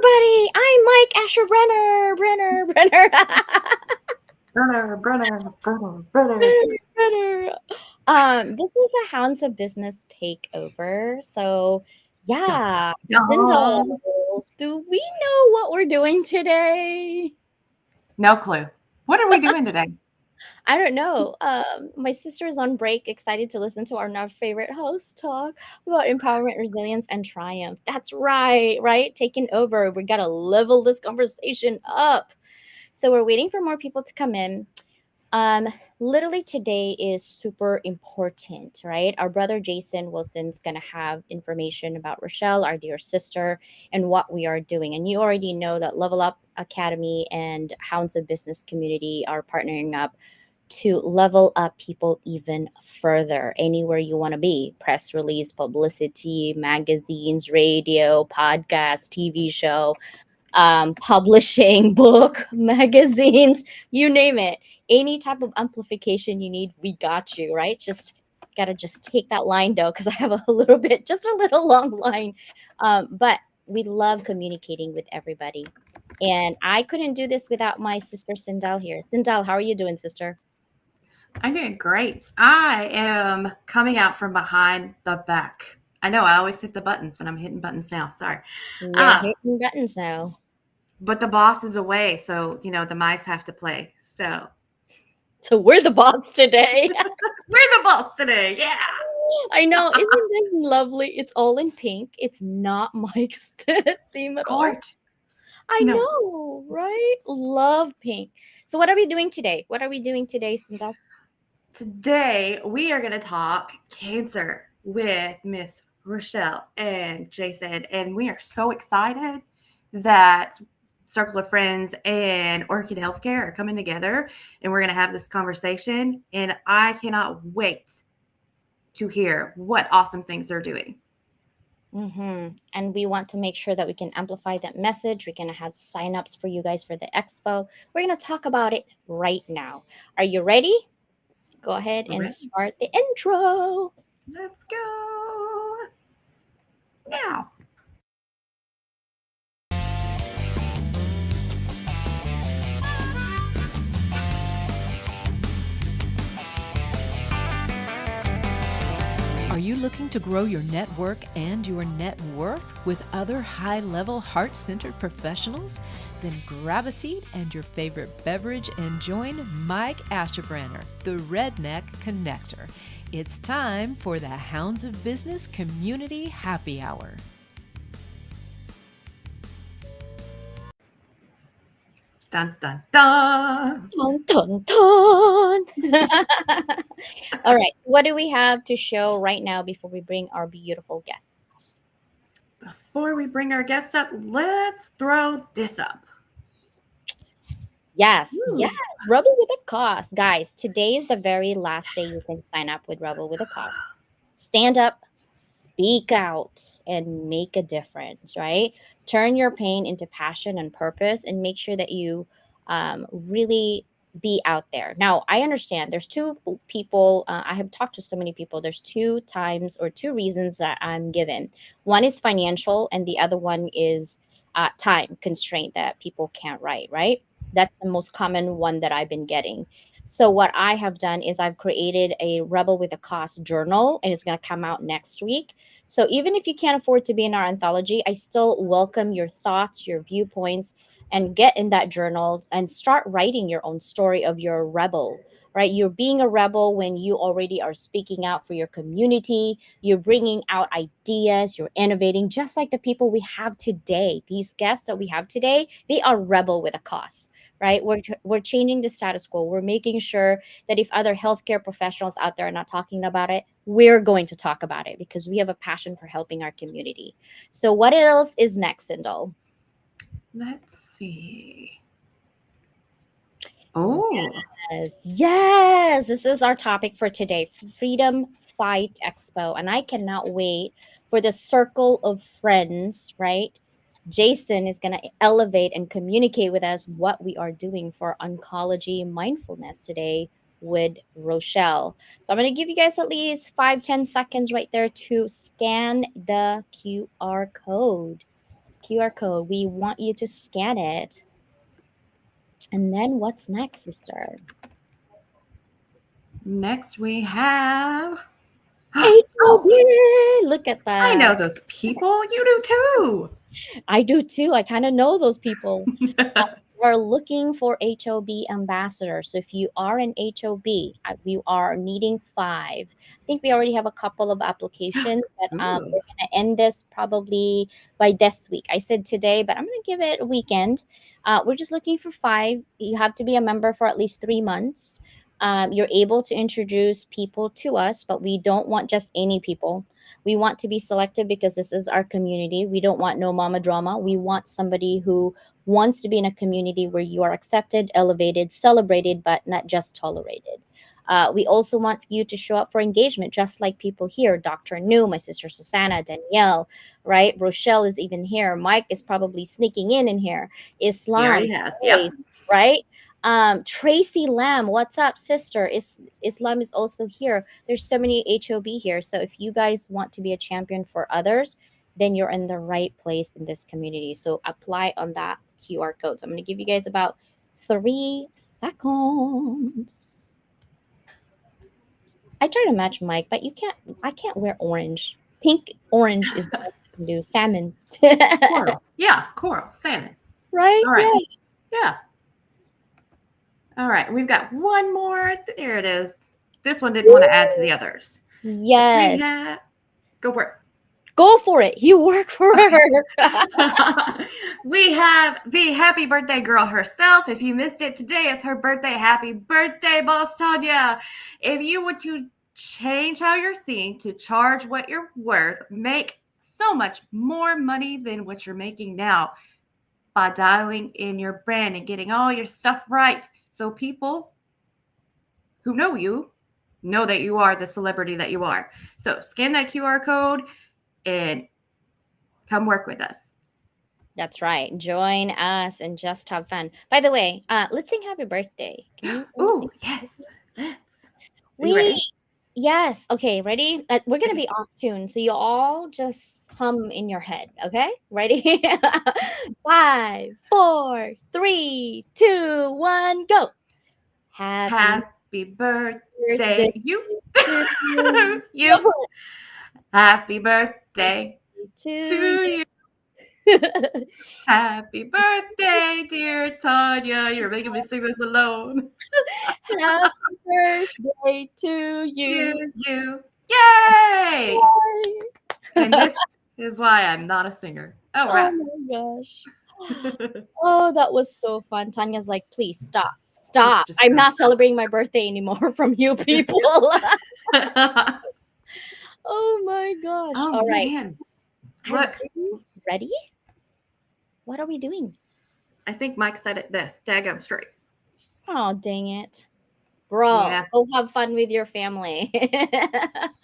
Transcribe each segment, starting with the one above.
everybody. I'm Mike Asher Brenner. Brother. Brenner. This is a Hounds of Business takeover. So, Dun, dun, yeah, Sindel, dun. do we know what we're doing today? No clue. What are we doing today? I don't know. My sister is on break, excited to listen to our now favorite host talk about empowerment, resilience, and triumph. That's right? Taking over. We got to level this conversation up. So we're waiting for more people to come in. Um, Literally today is super important, right? Our brother Jason Wilson's gonna have information about Rochelle, our dear sister, and what we are doing. And you already know that Level Up Academy and Hounds of Business Community are partnering up to level up people even further anywhere you want to be: press release, publicity, magazines, radio, podcast, TV show, publishing, book, magazines, you name it. Any type of amplification you need, we got you, right? Just gotta just take that line though, because I have a little bit, just a little long line. But we love communicating with everybody. And I couldn't do this without my sister Sindel here. Sindel, how are you doing, sister? I'm doing great. I am coming out from behind the back. I know I always hit the buttons and I'm hitting buttons now. Sorry. You're Uh, hitting buttons now. but the boss is away, so the mice have to play. So So we're the boss today. we're the boss today. Yeah. I know. Isn't this lovely? It's all in pink. It's not Mike's theme at all. Court. I No. know, right? Love pink. So what are we doing today? What are we doing today, Sindel? Today we are gonna talk cancer with Miss Rochelle and Jason, and we are so excited that Circle of Friends and Orchid Healthcare are coming together, and we're gonna have this conversation. And I cannot wait to hear what awesome things they're doing. And we want to make sure that we can amplify that message. We're going to have signups for you guys for the expo. We're going to talk about it right now. Are you ready? Go ahead We're and ready. start the intro. Let's go now. Are you looking to grow your network and your net worth with other high-level, heart-centered professionals? Then grab a seat and your favorite beverage and join Mike Asherbranner, the Redneck Connector. It's time for the Hounds of Business Community Happy Hour. Dun dun dun. Dun, dun, dun. All right. So what do we have to show right now before we bring our beautiful guests? Before we bring our guest up, let's throw this up. Yes. Ooh. Rebel with a cause. Guys, today is the very last day you can sign up with Rebel with a cause. Stand up, speak out, and make a difference, right? Turn your pain into passion and purpose, and make sure that you really be out there. Now, I understand there's two people, I have talked to so many people. There's two times or two reasons that I'm given. One is financial, and the other one is time constraint that people can't write, right? That's the most common one that I've been getting. So what I have done is I've created a Rebel with a Cost journal, and it's going to come out next week. So even if you can't afford to be in our anthology, I still welcome your thoughts, your viewpoints, and get in that journal and start writing your own story of your rebel. Right? You're being a rebel when you already are speaking out for your community. You're bringing out ideas. You're innovating, just like the people we have today. These guests that we have today, they are rebel with a cause, right? We're changing the status quo. We're making sure that if other healthcare professionals out there are not talking about it, we're going to talk about it because we have a passion for helping our community. So what else is next, Sindel? Let's see. Oh, Yes. This is our topic for today: Freedom Fight Expo. And I cannot wait for the circle of friends, right? Jason is going to elevate and communicate with us what we are doing for oncology mindfulness today with Rochelle. So I'm going to give you guys at least 5-10 seconds right there to scan the QR code. QR code. We want you to scan it. And then what's next, sister? Next, we have. Oh, HOB. Look at I that. know those people. You do I do too. I kind of know those people. too. Are looking for HOB ambassadors. So if you are an HOB, we are needing 5. I think we already have a couple of applications, but Ooh, we're going to end this probably by this week. I said today, but I'm going to give it a weekend. We're just looking for 5. You have to be a member for at least 3 months. You're able to introduce people to us, but we don't want just any people. We want to be selective because this is our community. We don't want no mama drama. We want somebody who wants to be in a community where you are accepted, elevated, celebrated, but not just tolerated. We also want you to show up for engagement, just like people here. Dr. New, my sister Susanna, Danielle, right? Rochelle is even here. Mike is probably sneaking in here. he Islam, already has. Yep. Grace, right? Tracy Lamb, what's up, sister? Islam is also here. There's so many HOB here. So if you guys want to be a champion for others, then you're in the right place in this community. So apply on that QR code. So I'm going to give you guys about 3 seconds. I try to match Mike, but you can't. I can't wear orange. Pink, orange is the best I can do. Salmon, Coral. Yeah, coral. Salmon. right? All right. Yeah. Yeah. All right. We've got one more. There it is. This one didn't want to add to the others. We Yes. have. Go for it. Go for it. You work for her. We have the happy birthday girl herself. If you missed it, today is her birthday. Happy birthday, Boss Tanya. If you were to change how you're seen, to charge what you're worth, make so much more money than what you're making now by dialing in your brand and getting all your stuff right, so people who know you know that you are the celebrity that you are. So scan that QR code and come work with us. That's right. Join us and just have fun. By the way, let's sing happy birthday. Can you all Ooh, sing yes. happy birthday? Let's. Are you We ready? Yes. Okay, ready? We're gonna Okay. be off tune, so you all just hum in your head. Okay, ready? 5, 4, 3, 2, 1, go. Happy Happy birthday, birthday you. to you. Go You. for Happy it. birthday To to you. you. Happy birthday, dear Tanya. You're making me sing this alone. Happy birthday to you. You. Yay! Yay. And this is why I'm not a singer. All Oh right. my gosh. Oh, that was so fun. Tanya's like, please stop, Please stop. just I'm not celebrating my birthday anymore from you people. stop. Oh my gosh. Oh All right. man. Are Look, you ready? What are we doing? I think Mike said it best. Daggum straight. Oh, dang it. Bro, Yeah, go have fun with your family.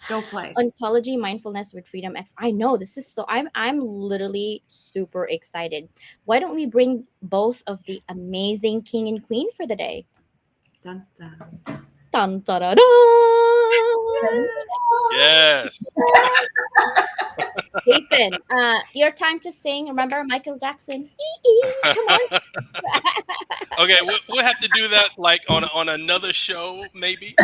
go play. Oncology, mindfulness with Freedom X. I know this is so I'm literally super excited. Why don't we bring both of the amazing king and queen for the day? Dun, dun. Dun, da, da, dun. Yes. Jason, your time to sing. Remember Michael Jackson? Come on. Okay, we'll have to do that like on another show, maybe.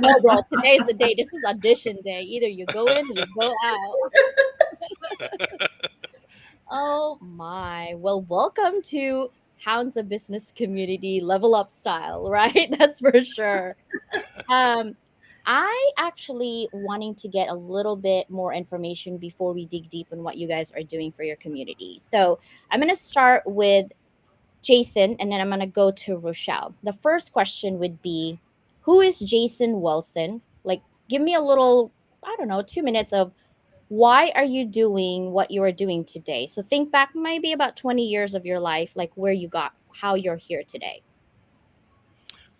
No, bro. Today's the day. This is audition day. Either you go in or you go out. Oh my. Well, welcome to Hounds of Business Community Level Up Style, right? That's for sure. Um, I actually wanting to get a little bit more information before we dig deep in what you guys are doing for your community. So I'm gonna start with Jason, and then I'm gonna go to Rochelle. The first question would be, who is Jason Wilson? Like, give me a little, I don't know, 2 minutes of why are you doing what you are doing today? So think back maybe about 20 years of your life, like where you got, how you're here today.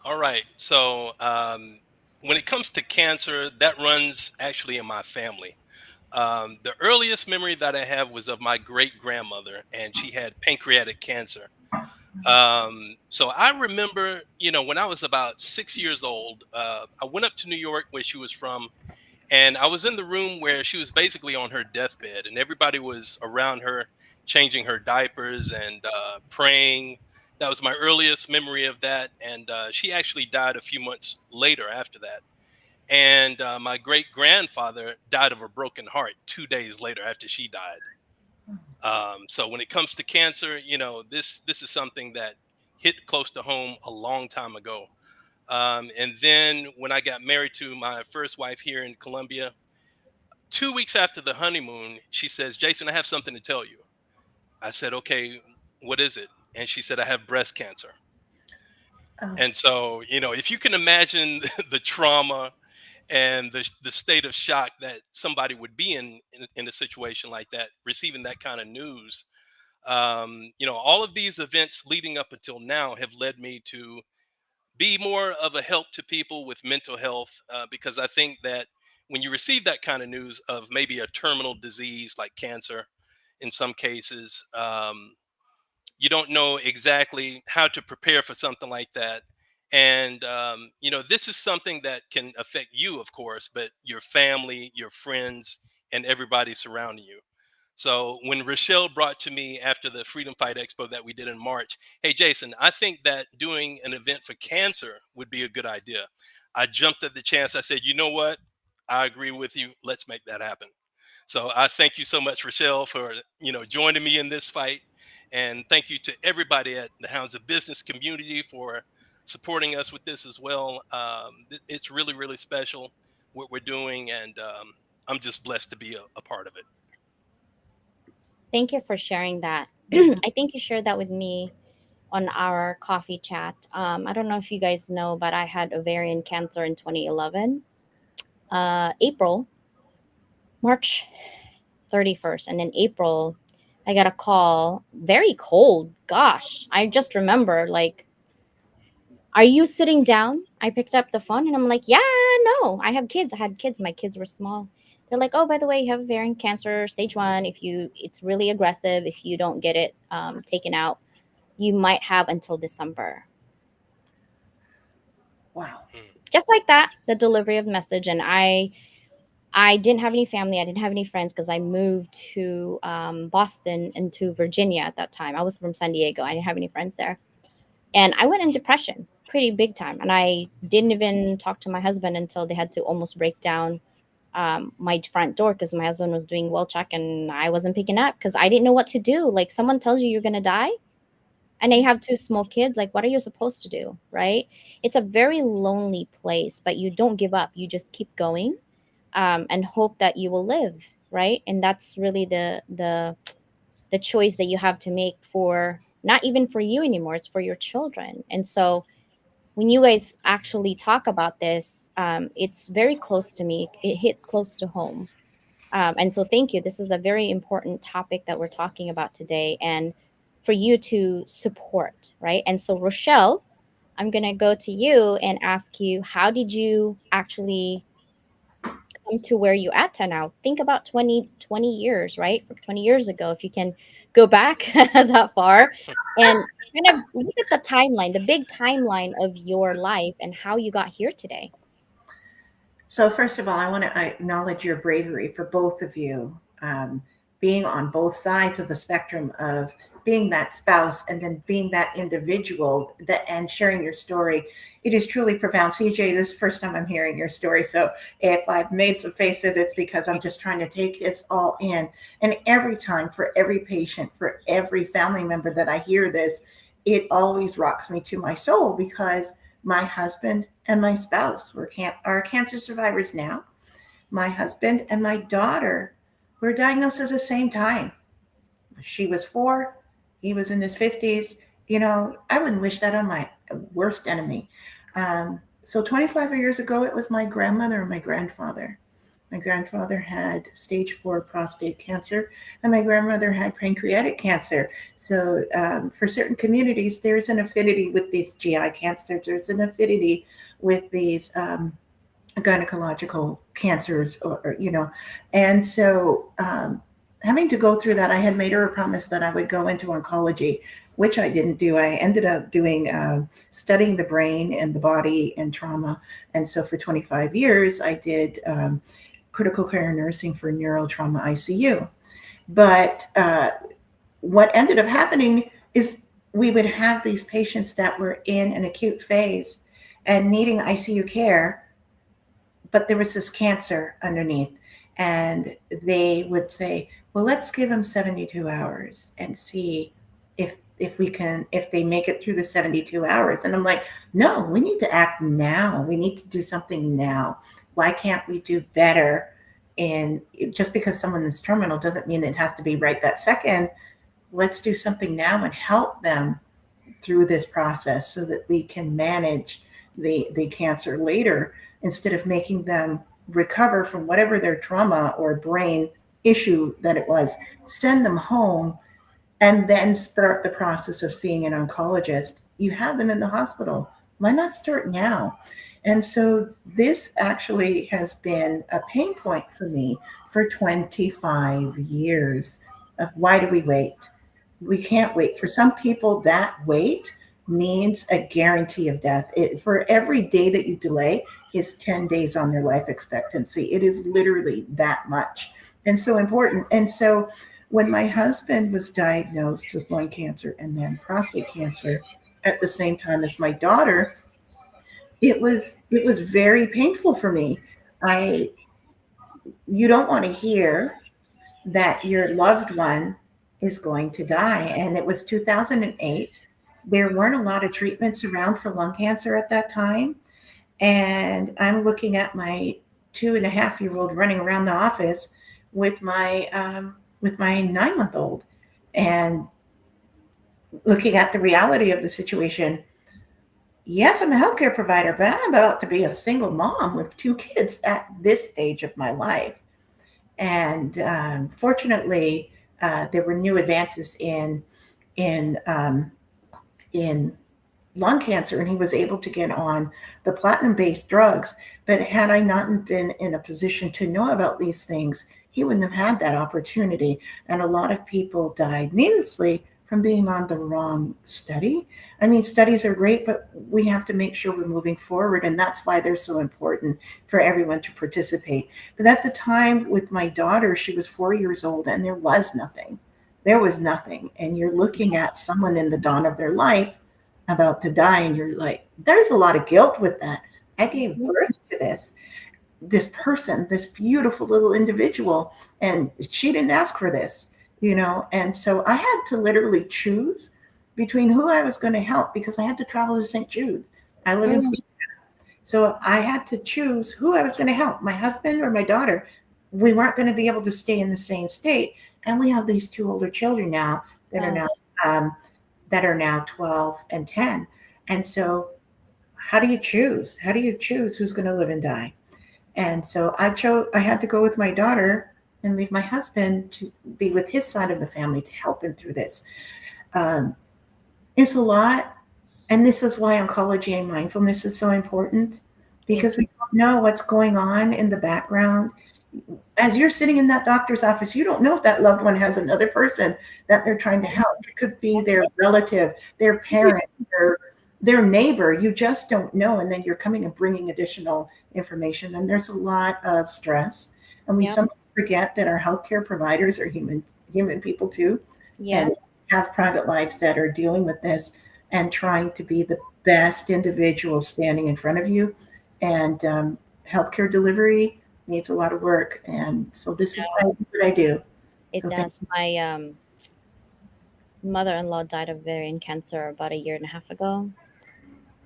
All right. So when it comes to cancer, that runs actually in my family. The earliest memory that I have was of my great grandmother, and she had pancreatic cancer. So I remember, when I was about 6 years old, I went up to New York, where she was from, And I was in the room where she was basically on her deathbed, and everybody was around her, changing her diapers and praying. That was my earliest memory of that. And she actually died a few months later after that. And my great grandfather died of a broken heart 2 days later after she died. So when it comes to cancer, this is something that hit close to home a long time ago. And then when I got married to my first wife here in Colombia, 2 weeks after the honeymoon, she says, "Jason, I have something to tell you." I said, "Okay, what is it?" And she said, "I have breast cancer." Oh, And so, if you can imagine the trauma and the state of shock that somebody would be in a situation like that, receiving that kind of news, all of these events leading up until now have led me to be more of a help to people with mental health, because I think that when you receive that kind of news of maybe a terminal disease like cancer in some cases, you don't know exactly how to prepare for something like that. And this is something that can affect you, of course, but your family, your friends, and everybody surrounding you. So when Rochelle brought to me after the Freedom Fight Expo that we did in March, "Hey, Jason, I think that doing an event for cancer would be a good idea," I jumped at the chance. I said, "You know what? I agree with you. Let's make that happen." So I thank you so much, Rochelle, for joining me in this fight, and thank you to everybody at the Hounds of Business community for supporting us with this as well. It's really, really special what we're doing, and I'm just blessed to be a part of it. Thank you for sharing that. mhm. I think you shared that with me on our coffee chat. I don't know if you guys know, but I had ovarian cancer in 2011, April, March 31st. And in April, I got a call, very cold. Gosh, I just remember, like, "Are you sitting down?" I picked up the phone and I'm like, "Yeah, no, I have kids." I had kids. My kids were small. They're like, "Oh, by the way, you have ovarian cancer, stage one. It's really aggressive. If you don't get it taken out, you might have until December." Wow. Mm. Just like that, the delivery of message. And I didn't have any family. I didn't have any friends because I moved to Boston and to Virginia at that time. I was from San Diego. I didn't have any friends there. And I went in depression pretty big time. And I didn't even talk to my husband until they had to almost break down my front door because my husband was doing well check and I wasn't picking up because I didn't know what to do. Like, someone tells you you're going to die and they have two small kids. Like, what are you supposed to do? Right? It's a very lonely place, but you don't give up. You just keep going and hope that you will live. Right? And that's really the choice that you have to make, for not even for you anymore, it's for your children. And so when you guys actually talk about this, it's very close to me. It hits close to home. And so thank you. This is a very important topic that we're talking about today, and for you to support, right? And so, Rochelle, I'm going to go to you and ask you, how did you actually come to where you at to now? Think about 20 years, right? 20 years ago, if you can go back that far and kind of look at the timeline, the big timeline of your life and how you got here today. So, first of all, I want to acknowledge your bravery for both of you, being on both sides of the spectrum of being that spouse and then being that individual that and sharing your story. It is truly profound. CJ, this is the first time I'm hearing your story. So, if I've made some faces, it's because I'm just trying to take this all in. And every time, for every patient, for every family member that I hear this, it always rocks me to my soul because my husband and my spouse are cancer survivors now. My husband and my daughter were diagnosed at the same time. She was 4, he was in his 50s. I wouldn't wish that on my worst enemy. So 25 years ago, it was my grandmother and my grandfather. My grandfather had stage 4 prostate cancer, and my grandmother had pancreatic cancer. So, for certain communities, there's an affinity with these GI cancers. There's an affinity with these gynecological cancers, And so, having to go through that, I had made her a promise that I would go into oncology, which I didn't do. I ended up doing studying the brain and the body and trauma. And so, for 25 years, I did critical care nursing for neurotrauma ICU. But what ended up happening is we would have these patients that were in an acute phase and needing ICU care, but there was this cancer underneath. And they would say, well, let's give them 72 hours and see if we can, if they make it through the 72 hours. And I'm like, no, we need to act now. We need to do something now. Why can't we do better? And just because someone is terminal doesn't mean it has to be right that second. Let's do something now and help them through this process so that we can manage the cancer later instead of making them recover from whatever their trauma or brain issue that it was, send them home and then start the process of seeing an oncologist. You have them in the hospital. Why not start now? And so this actually has been a pain point for me for 25 years of why do we wait? We can't wait. For some people, that wait means a guarantee of death. For every day that you delay is 10 days on their life expectancy. It is literally that much and so important. And so when my husband was diagnosed with lung cancer and then prostate cancer at the same time as my daughter, it was very painful for me. I You don't want to hear that your loved one is going to die. And it was 2008. There weren't a lot of treatments around for lung cancer at that time. And I'm looking at my 2.5-year-old running around the office with my 9-month old and looking at the reality of the situation. Yes, I'm a healthcare provider, but I'm about to be a single mom with 2 kids at this stage of my life. And fortunately, there were new advances in in lung cancer, and he was able to get on the platinum-based drugs. But had I not been in a position to know about these things, he wouldn't have had that opportunity. And a lot of people died needlessly from being on the wrong study. I mean, studies are great, but we have to make sure we're moving forward. And that's why they're so important for everyone to participate. But at the time with my daughter, she was 4 years old and there was nothing. There was nothing. And you're looking at someone in the dawn of their life about to die, and you're like, there's a lot of guilt with that. I gave birth to this person, this beautiful little individual, and she didn't ask for this, you know. And so I had to literally choose between who I was going to help because I had to travel to St. Jude's. I live in, Mm, so I had to choose who I was going to help, my husband or my daughter. We weren't going to be able to stay in the same state, and we have these 2 older children now that are oh, now um, 12 and 10. And so how do you choose? How do you choose who's going to live and die? And so I had to go with my daughter and leave my husband to be with his side of the family to help him through this. Um, it's a lot. And this is why oncology and mindfulness is so important yeah. because we don't know what's going on in the background. As you're sitting in that doctor's office, you don't know if that loved one has another person that they're trying to help. It could be their relative, their parent, their neighbor. You just don't know. And then you're coming and bringing additional information. And there's a lot of stress. And we Yep. sometimes forget that our healthcare providers are human people too, Yep. and have private lives that are dealing with this and trying to be the best individual standing in front of you. And healthcare delivery needs a lot of work. And so this is what I do. It So thank does. My mother-in-law died of ovarian cancer about a year and a half ago.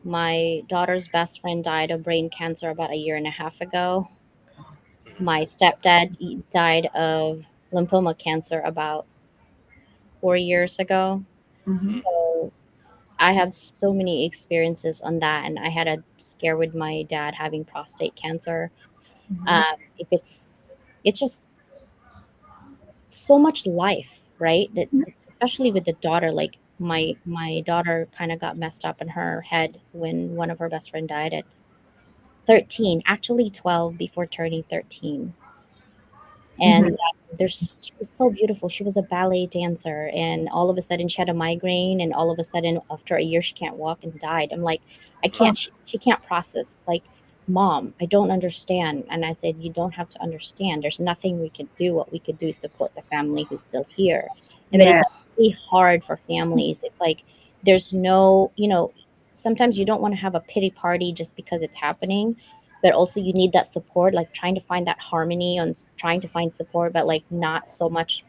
My daughter's best friend died of brain cancer about a year and a half ago. My stepdad died of lymphoma cancer about 4 years ago. you. Hmm. So I have so many experiences on that, and I had a scare with my dad having prostate cancer. Hmm. If it's just so much life, right? That especially with the daughter, like my daughter kind of got messed up in her head when one of her best friend died at 13, actually 12 before turning 13. And Hmm. she was so beautiful. She was a ballet dancer, and all of a sudden she had a migraine, and all of a sudden after a year she can't walk and died. I'm like, I Oh, can't. She can't process. Like Mom, I don't understand. And I said, you don't have to understand. There's nothing we could do. What we could do is support the family who's still here. But Yeah. it's really hard for families. It's like there's no, sometimes you don't want to have a pity party just because it's happening, but also you need that support, like trying to find that harmony on trying to find support, but like not so much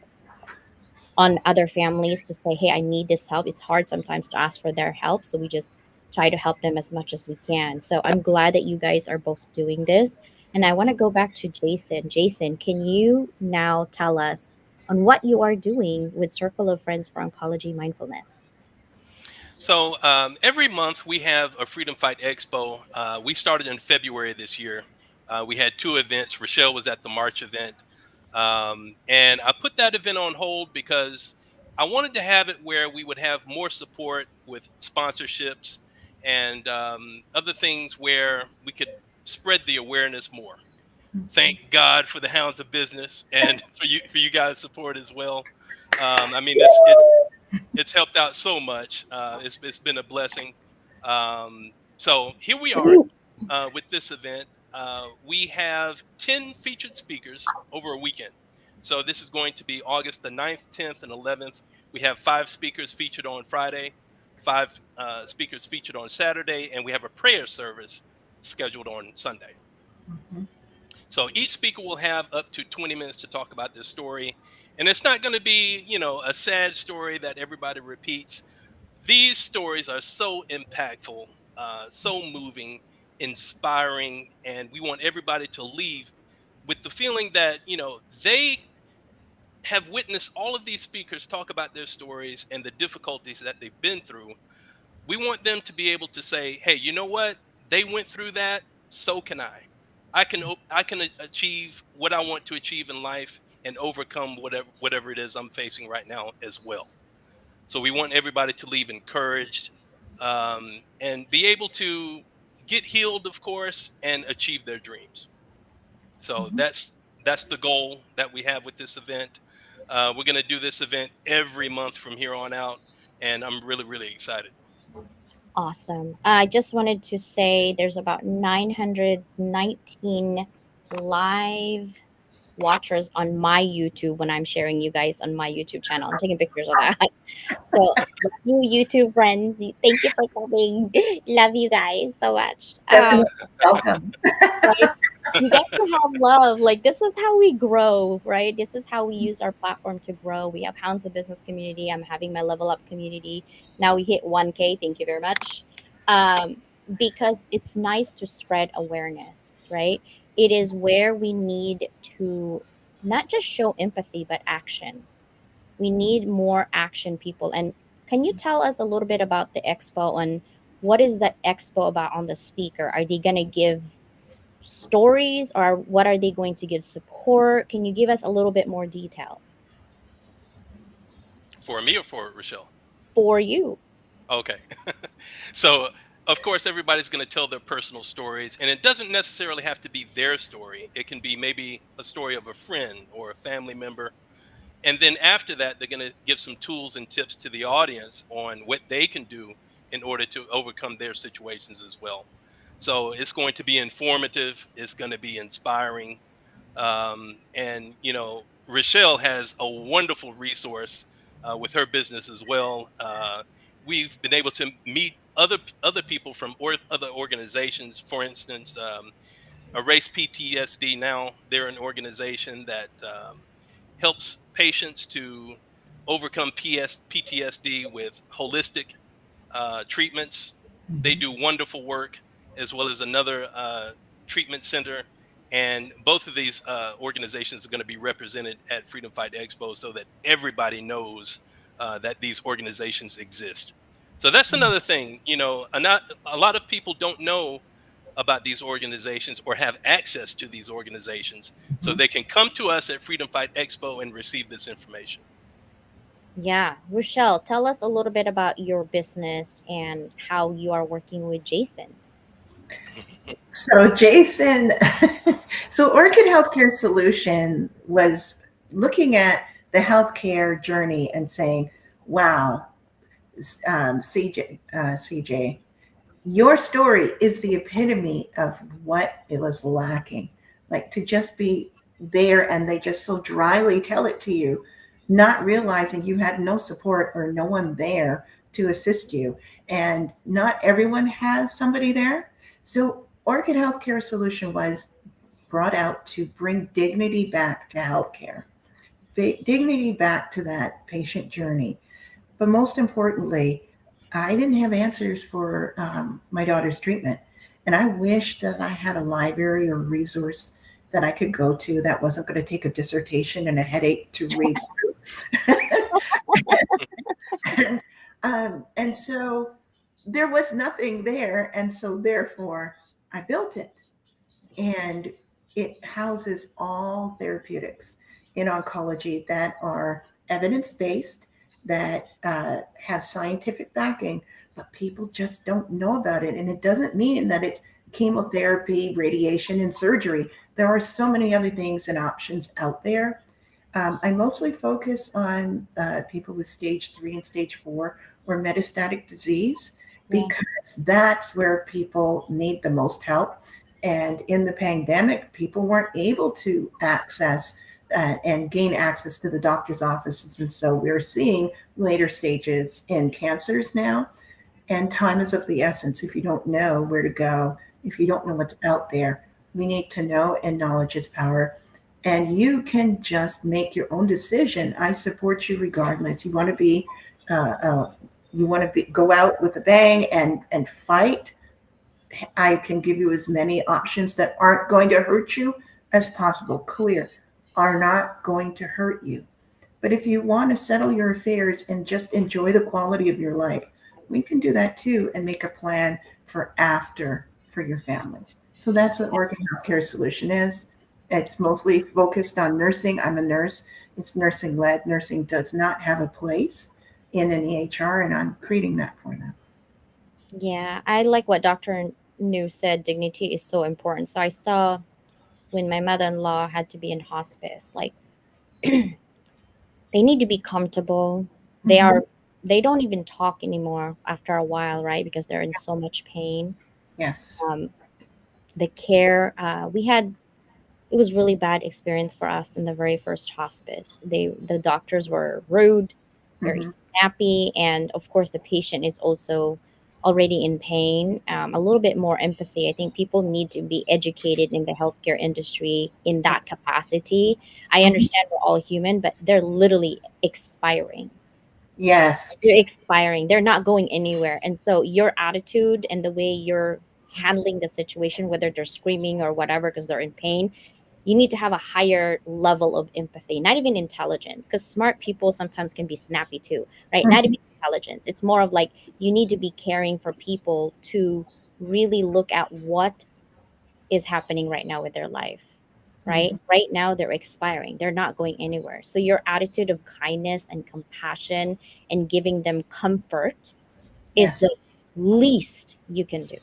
on other families to say, hey, I need this help. It's hard sometimes to ask for their help. So we just try to help them as much as we can. So I'm glad that you guys are both doing this. And I want to go back to Jason. Jason, can you now tell us on what you are doing with Circle of Friends for Oncology Mindfulness? So every month we have a Freedom Fight Expo. We started in February this year. We had two events. Rochelle was at the March event. And I put that event on hold because I wanted to have it where we would have more support with sponsorships and other things where we could spread the awareness more. Thank God for the Hounds of Business and for you guys' support as well. I mean, it's helped out so much. It's been a blessing. So here we are with this event. We have 10 featured speakers over a weekend. So this is going to be August the 9th, 10th, and 11th. We have 5 speakers featured on Friday, 5 speakers featured on Saturday, and we have a prayer service scheduled on Sunday. Mhm. So each speaker will have up to 20 minutes to talk about their story. And it's not going to be, a sad story that everybody repeats. These stories are so impactful, so moving, inspiring, and we want everybody to leave with the feeling that, they have witnessed all of these speakers talk about their stories and the difficulties that they've been through. We want them to be able to say, hey, you know what, they went through that, so can I can achieve what I want to achieve in life and overcome whatever it is I'm facing right now as well. So we want everybody to leave encouraged, and be able to get healed, of course, and achieve their dreams. So Mhm. that's the goal that we have with this event. We're going to do this event every month from here on out, and I'm really, really excited. Awesome. I just wanted to say there's about 919 live watchers on my YouTube when I'm sharing you guys on my YouTube channel. I'm taking pictures of that. So, love you, YouTube friends. Thank you for coming. Love you guys so much. Definitely welcome. Right? You get to have love. Like, this is how we grow, right? This is how we use our platform to grow. We have Hounds of Business community. I'm having my level up community. Now we hit 1K. Thank you very much. Um, because it's nice to spread awareness, right? It is where we need to not just show empathy, but action. We need more action, people. And can you tell us a little bit about the expo and what is the expo about on the speaker? Are they going to give stories or what are they going to give support? Can you give us a little bit more detail For me or for Rochelle? for you? Okay. So, of course, everybody's going to tell their personal stories, and it doesn't necessarily have to be their story. It can be maybe a story of a friend or a family member. And then after that, they're going to give some tools and tips to the audience on what they can do in order to overcome their situations as well. So it's going to be informative, it's going to be inspiring. And Rochelle has a wonderful resource with her business as well. We've been able to meet other people from other organizations. For instance, Erase PTSD. Now they're an organization that helps patients to overcome PTSD with holistic treatments. They Mhm. do wonderful work, as well as another treatment center. And both of these organizations are going to be represented at Freedom Fight Expo so that everybody knows that these organizations exist. So that's another thing, a lot of people don't know about these organizations or have access to these organizations. So Mhm. they can come to us at Freedom Fight Expo and receive this information. Yeah, Rochelle, tell us a little bit about your business and how you are working with Jason. So, Jason, so Orchid Healthcare Solution was looking at the healthcare journey and saying, wow, CJ, your story is the epitome of what it was lacking. Like to just be there and they just so dryly tell it to you, not realizing you had no support or no one there to assist you. And not everyone has somebody there. So Orchid Healthcare Solution was brought out to bring dignity back to healthcare, dignity back to that patient journey. But most importantly, I didn't have answers for my daughter's treatment. And I wish that I had a library or resource that I could go to that wasn't going to take a dissertation and a headache to read through. And so there was nothing there. And so therefore, I built it. And it houses all therapeutics in oncology that are evidence based, that have scientific backing, but people just don't know about it. And it doesn't mean that it's chemotherapy, radiation, and surgery. There are so many other things and options out there. I mostly focus on people with stage 3 and stage 4 or metastatic disease Yeah. because that's where people need the most help. And in the pandemic, people weren't able to access and gain access to the doctor's offices. And so we're seeing later stages in cancers now. And time is of the essence. If you don't know where to go, if you don't know what's out there, we need to know, and knowledge is power. And you can just make your own decision. I support you regardless. Uh, uh, you want to go out with a bang and fight. I can give you as many options that aren't going to hurt you as possible. Clear, are not going to hurt you. But if you want to settle your affairs and just enjoy the quality of your life, we can do that too and make a plan for after for your family. So that's what Organ Healthcare Solution is. It's mostly focused on nursing. I'm a nurse. It's nursing led. Nursing does not have a place in an EHR, and I'm creating that for them. Yeah, I like what Dr. New said. Dignity is so important. So I saw when my mother-in-law had to be in hospice, like they need to be comfortable. They Mm-hmm. are they don't even talk anymore after a while, right? Because they're in so much pain. Yes. Um, the care we had, it was really bad experience for us in the very first hospice. The doctors were rude, very Mm-hmm. snappy, and of course the patient is also already in pain. A little bit more empathy. I think people need to be educated in the healthcare industry in Yeah. that capacity. I Mm-hmm. understand we're all human, but they're literally expiring. They're Yes. expiring. They're not going anywhere. And so your attitude and the way you're handling the situation, whether they're screaming or whatever because they're in pain, you need to have a higher level of empathy, not even intelligence, because smart people sometimes can be snappy too, right? Not Mm-hmm. even intelligence. It's more of like you need to be caring for people to really look at what is happening right now with their life, right? Mm-hmm. Right now, they're expiring, they're not going anywhere. So, your attitude of kindness and compassion and giving them comfort is Yes. the least you can do,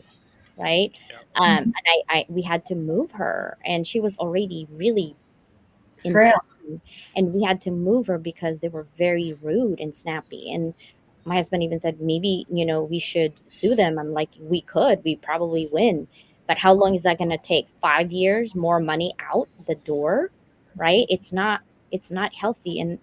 right? Yeah. And Mm-hmm. we had to move her, and she was already really in Frail. pain, and we had to move her because they were very rude and snappy. And my husband even said maybe we should sue them. I'm like, we probably win, but how long is that going to take? 5 years, more money out the door, right? It's not healthy. And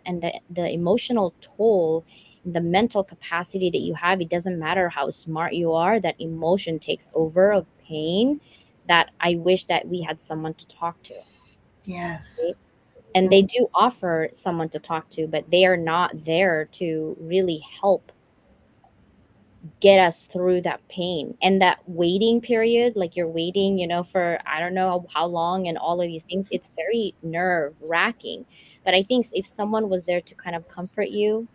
the emotional toll, the mental capacity that you have, it doesn't matter how smart you are, that emotion takes over of pain, that I wish that we had someone to talk to, right? Yes. And they Mm-hmm. do offer someone to talk to, but they are not there to really help get us through that pain and that waiting period. Like you're waiting for I don't know how long, and all of these things, it's very nerve wracking. But I think if someone was there to kind of comfort you,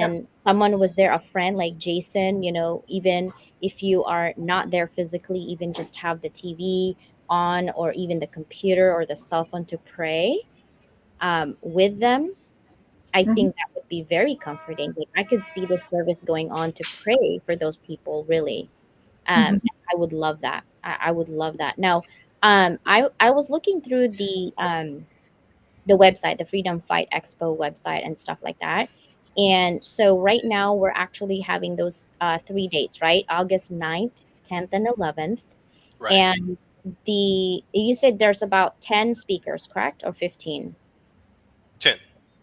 Yep. and someone was there, a friend like Jason, even if you are not there physically, even just have the TV on, or even the computer or the cell phone to pray with them. I Mm-hmm. think that would be very comforting. Like I could see the service going on to pray for those people, really. Mm-hmm. I would love that. I would love that. Now, I was looking through the website, the Freedom Fight Expo website, and stuff like that. And so right now we're actually having those 3 dates, right? August 9th. 10th and 11th. Right. And you said there's about 10 speakers, correct? Or 15? 10.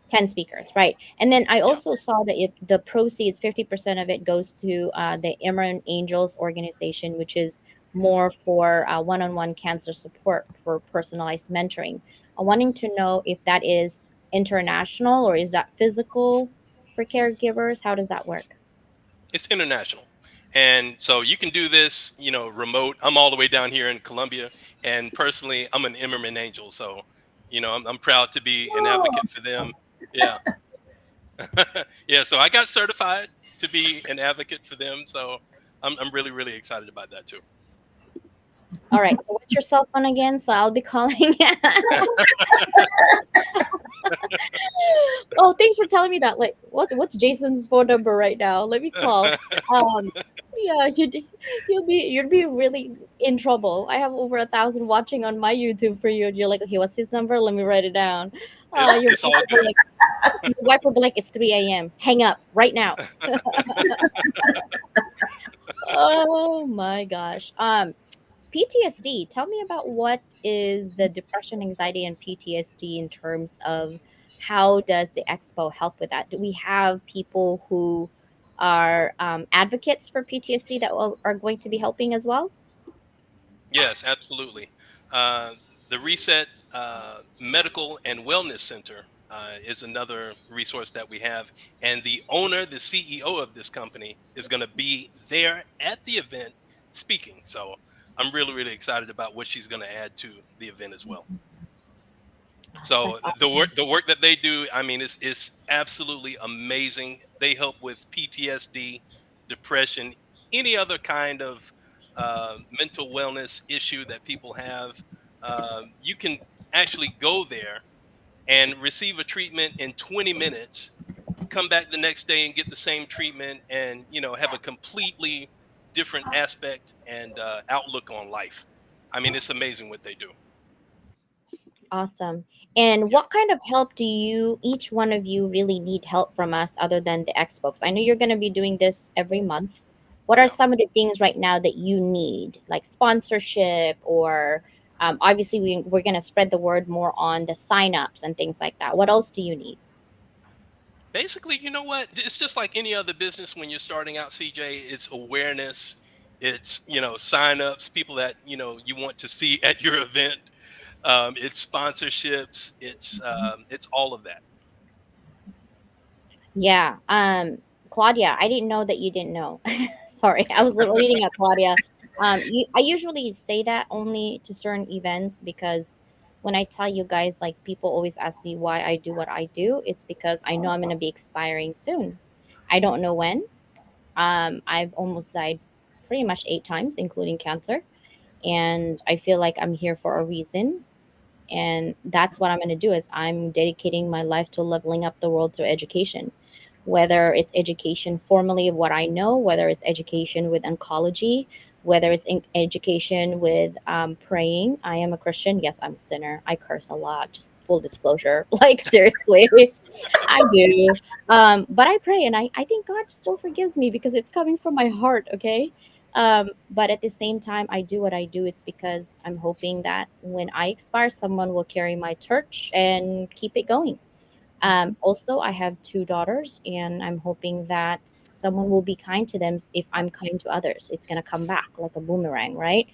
10 speakers, right? And then I Yeah. also saw that the proceeds, 50% of it goes to the Imran Angels organization, which is more for one-on-one cancer support for personalized mentoring. I'm wanting to know if that is international or is that physical for caregivers? How does that work? It's international. And so you can do this, remote. I'm all the way down here in Colombia. And personally, I'm an Immerman Angel. So, I'm proud to be an advocate for them. Yeah. Yeah. So I got certified to be an advocate for them. So I'm really, really excited about that too. All right. So what's your cell phone again? So I'll be calling. Oh, thanks for telling me that. Like, what's Jason's phone number right now? Let me call. Um, yeah, you'd be really in trouble. I have over 1,000 watching on my YouTube for you, and you're like, okay, what's his number? Let me write it down. Your It's wife all will be good. like, your wife will be like, it's 3 a.m. Hang up right now. Oh my gosh. PTSD. Tell me about what is the depression, anxiety, and PTSD in terms of how does the expo help with that? Do we have people who are advocates for PTSD that are going to be helping as well? Yes, absolutely. Uh, the Reset Medical and Wellness Center is another resource that we have. And the owner, the CEO of this company, is going to be there at the event speaking. So I'm really, really excited about what she's going to add to the event as well. So That's the work awesome. the work that they do, I mean, it's absolutely amazing. They help with PTSD, depression, any other kind of mental wellness issue that people have. You can actually go there and receive a treatment in 20 minutes, come back the next day and get the same treatment, and have a completely different aspect and outlook on life. I mean, it's amazing what they do. Awesome. And Yeah, what kind of help do each one of you really need help from us other than the expo? 'Cause I know you're going to be doing this every month. What are yeah. some of the things right now that you need, like sponsorship or obviously we're going to spread the word more on the signups and things like that. What else do you need? Basically, you know what? It's just like any other business when you're starting out, CJ. It's awareness, it's signups, people that you want to see at your event. It's sponsorships, it's all of that. Yeah. Claudia, I didn't know that you didn't know. Sorry, I was reading at Claudia. I usually say that only to certain events because when I tell you guys, like people always ask me why I do what I do. It's because I know I'm gonna be expiring soon. I don't know when. I've almost died pretty much 8 times, including cancer, and I feel like I'm here for a reason, and that's what I'm going to do is I'm dedicating my life to leveling up the world through education, whether it's education formally of what I know, whether it's education with oncology, whether it's education with praying. I am a Christian. Yes, I'm a sinner. I curse a lot. Just full disclosure. Like, seriously, I do. But I pray and I think God still forgives me because it's coming from my heart. Okay. But at the same time, I do what I do. It's because I'm hoping that when I expire, someone will carry my torch and keep it going. Also, I have 2 daughters, and I'm hoping that someone will be kind to them if I'm kind to others. It's going to come back like a boomerang, right?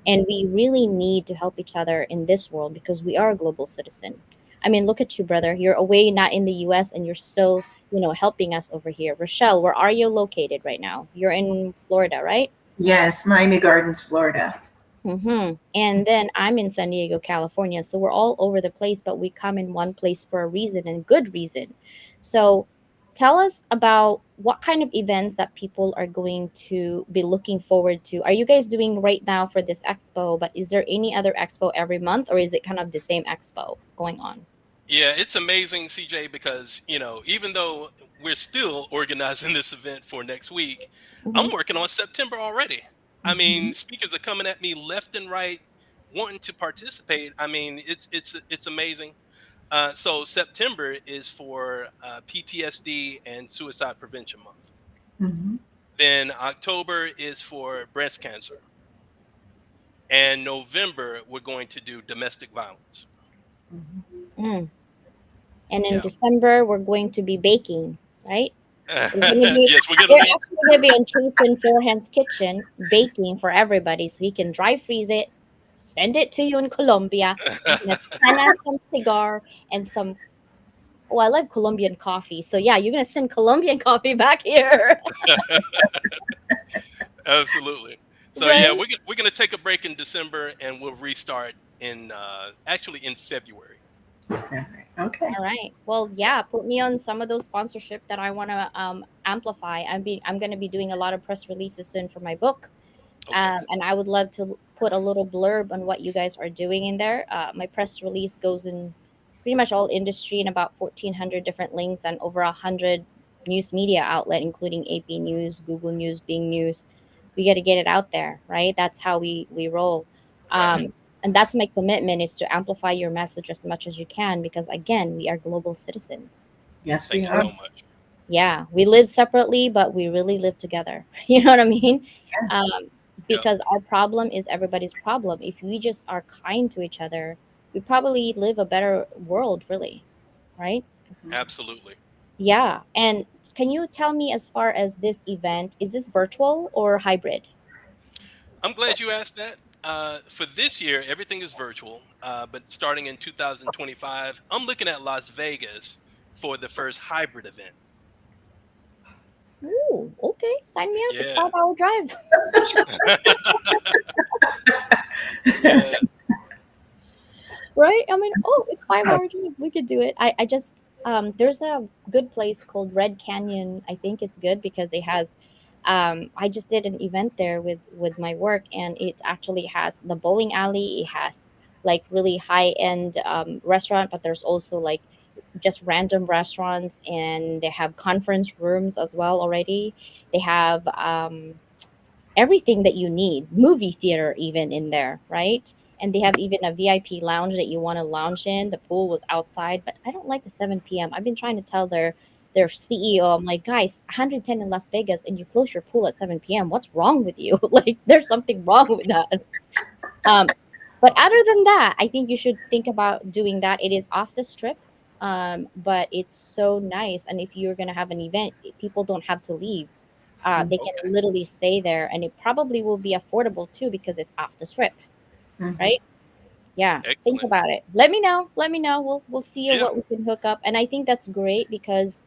And we really need to help each other in this world because we are a global citizen. I mean, look at you, brother. You're away, not in the US, and you're still, helping us over here. Rochelle, where are you located right now? You're in Florida, right? Yes, Miami Gardens, Florida. And then I'm in San Diego, California. So we're all over the place, but we come in one place for a reason and good reason. So tell us about what kind of events that people are going to be looking forward to. Are you guys doing right now for this expo? But is there any other expo every month, or is it kind of the same expo going on? Yeah, it's amazing, CJ, because even though we're still organizing this event for next week, I'm Hmm. working on September already. I Mhm. mean, speakers are coming at me left and right, wanting to participate. I mean, it's amazing. So September is for PTSD and Suicide Prevention Month. Mhm. Then October is for breast cancer. And November, we're going to do domestic violence. Mhm. Mm. And in Yeah. December, we're going to be baking, right? We're gonna be Yes, we're going to we're be. actually gonna be in Jason Forehand's kitchen baking for everybody, so he can dry freeze it, send it to you in Colombia. He's gonna send us some cigar and some. Oh, I love Colombian coffee. So yeah, you're gonna send Colombian coffee back here, Absolutely. So yeah, right? we're going to take a break in December, and we'll restart in actually in February. February. Okay. All right. Well, Yeah. yeah, put me on some of those sponsorship that I want to amplify. I'm going to be doing a lot of press releases soon for my book. Okay. And I would love to put a little blurb on what you guys are doing in there. My press release goes in pretty much all industry and about 1,400 different links and over 100 news media outlet, including AP News, Google News, Bing News. We got to get it out there, right? That's how we roll. Right. And that's my commitment is to amplify your message as much as you can because again, we are global citizens. Yes, we Thank you are. so much. Yeah, we live separately, but we really live together. You know what I mean? Yes. Um, Yep. because our problem is everybody's problem. If we just are kind to each other, we probably live a better world, really, right? Mhm. Absolutely. Yeah. And can you tell me, as far as this event, is this virtual or hybrid? I'm glad you asked that. For this year, everything is virtual, but starting in 2025, I'm looking at Las Vegas for the first hybrid event. Ooh, okay. Sign me up. It's Yeah. 5 hour drive. Yeah. Right? I mean, oh, it's 5 hour drive. We could do it. I just there's a good place called Red Canyon. I think it's good because it has I just did an event there with my work and it actually has the bowling alley. It has like really high end restaurant, but there's also like just random restaurants and they have conference rooms as well already. They have everything that you need, movie theater even in there, right? And they have even a VIP lounge that you want to lounge in. The pool was outside, but I don't like the 7 p.m. I've been trying to tell their CEO, I'm like, guys, 110 in Las Vegas, and you close your pool at 7 p.m. What's wrong with you? Like, there's something wrong with that. Um, but other than that, I think you should think about doing that. It is off the strip, but it's so nice. And if you're gonna have an event, people don't have to leave. They can Okay. literally stay there, and it probably will be affordable too because it's off the strip, Mhm. right? Yeah, think Excellent. about it. Let me know. Let me know. We'll see Yeah. what we can hook up. And I think that's great because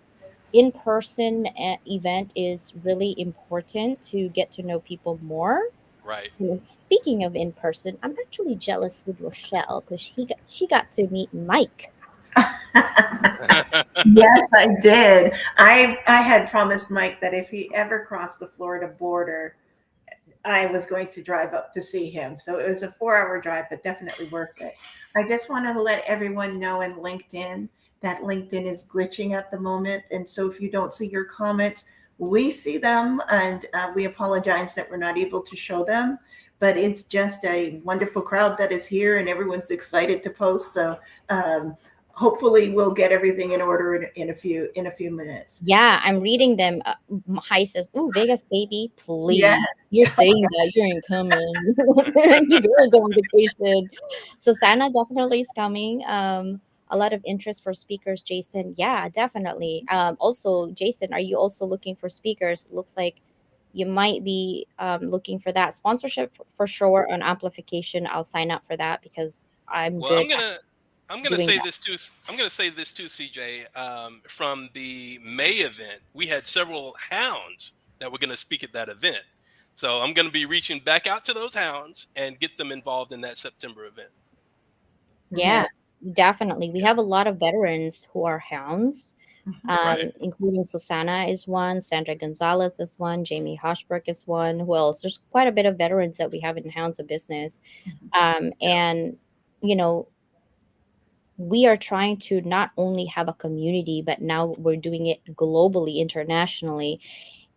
in person event is really important to get to know people more. Right. And speaking of in person, I'm actually jealous with Rochelle because she got to meet Mike. Yes, I did. I had promised Mike that if he ever crossed the Florida border, I was going to drive up to see him. So it was a 4 hour drive, but definitely worth it. I just want to let everyone know in LinkedIn that LinkedIn is glitching at the moment. And so if you don't see your comments, we see them and we apologize that we're not able to show them. But it's just a wonderful crowd that is here and everyone's excited to post. So hopefully we'll get everything in order in a few minutes. Yeah, I'm reading them. Hai says, "Ooh, Vegas, baby, please. Yes. You're saying that you ain't coming. You better go on vacation." Susanna definitely is coming. A lot of interest for speakers. Jason, yeah, definitely. Also, Jason, are you also looking for speakers? Looks like you might be looking for that sponsorship for sure on amplification. I'll sign up for that because I'm Well, good at I'm gonna doing say that. this too. I'm gonna say this too, CJ. From the May event, we had several hounds that were gonna speak at that event. So I'm gonna be reaching back out to those hounds and get them involved in that September event. Yeah, Yes. definitely. We Yeah. have a lot of veterans who are hounds, Mhm. Right. including Susanna is one, Sandra Gonzalez is one, Jamie Hoshberg is one. Who else? There's quite a bit of veterans that we have in Hounds of Business. Yeah. And, you know, we are trying to not only have a community, but now we're doing it globally, internationally.